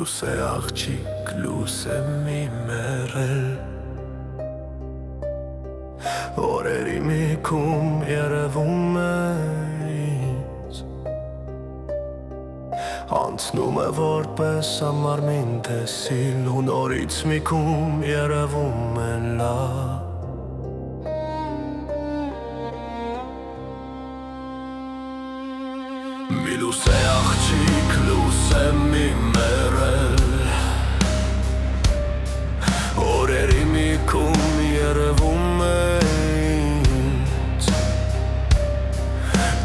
լուս է աղջիկ, լուս է մի մեռել Օրերի մի քում երևում է ինձ Անցնում է որպես ամարմին տեսիլ ու նորից մի քում երևում է լավ Մի լուս է աղջիկ, լուս է մի մեռել Օրերի մի քում երևում է ինձ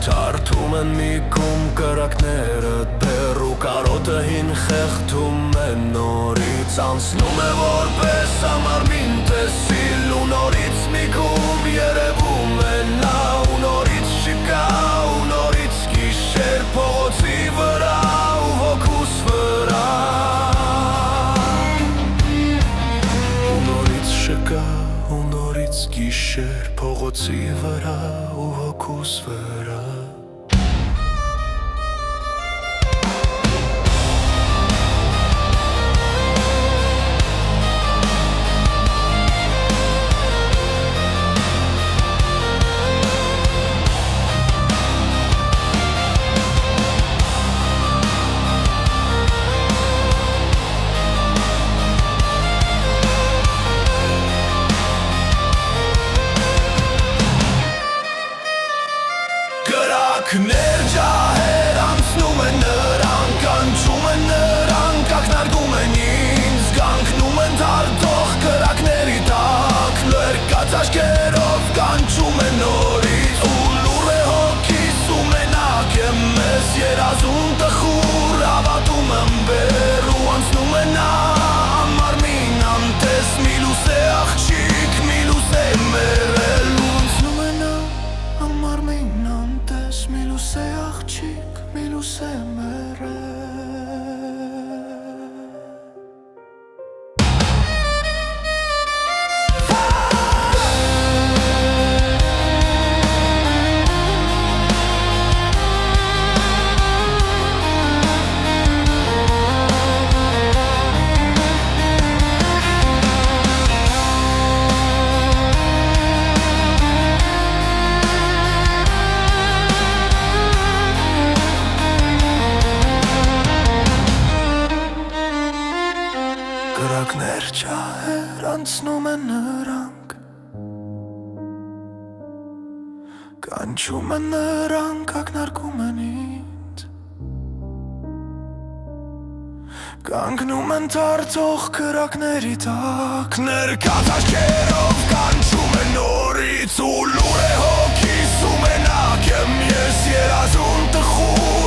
Թարթում են մի քում կրակները դեռ ու կարոտը հին խեղդում է նորից Անցնում է որպես ամարմին տեսիլ ու նորից մի քում երևում է նա ու նորից շիկա ու նորից գիշեր փողոցի վրա ու հոգուս վրա ու նորից շիկա ու նորից գիշեր փողոցի վրա ու հոգուս վրա Կրակներ ջահեր անցնում են նրանք, կանչում են նրանք, ակնարկում են ինձ Կանգնում են դարդող կրակների տակ, լրկած աչքերով կանչում են նորից Ու լուռ է հոգիս ու մենակ է մեզ երազում տխուր Հավատում եմ բեր ու անցնում է նա ամարմին անտես Մի լուս է աղջիկ, մի լուս է մեռել Ու անցնում է նա ամարմին անտես Մի լուս է աղջիկ, մի լուս է մեռել Կրակներ ջահեր անցնում են նրանք Կանչում են նրանք, ակնարկում են ինձ Կանգնում են դարդող կրակների տակ Ներկած աչքերով կանչում են նորից Ու լուռ է հոգիս ու մենակ եմ ես երազում տխուր